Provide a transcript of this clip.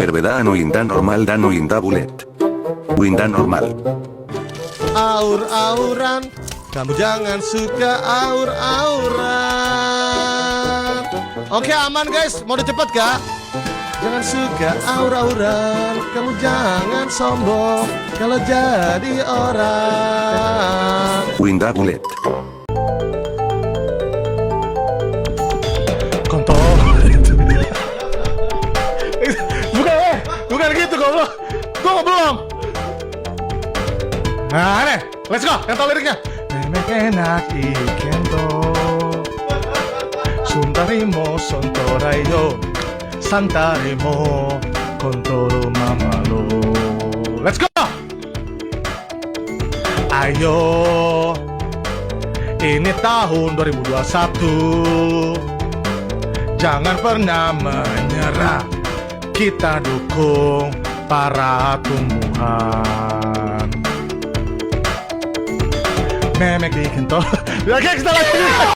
Perbedaan o indah normal dan o indah bulet. Winda normal. Aur-auran, kamu jangan suka aur-auran. Oke, aman guys, mau cepet gak? Jangan suka aur-auran, kamu jangan sombong kalau jadi orang. Winda bulet. Kontol. Bukan gitu goblok. Gua belum. Nah, nih, let's go. Yang tau liriknya. Memek enak ikento. Suntarimo sontorayo. Santarimo kontoro mamalo. Let's go. Ayo. Ini tahun 2021. Jangan pernah menyerah. Kita dukung para tumbuhan. Memek di kentol. Oke, kita lanjut.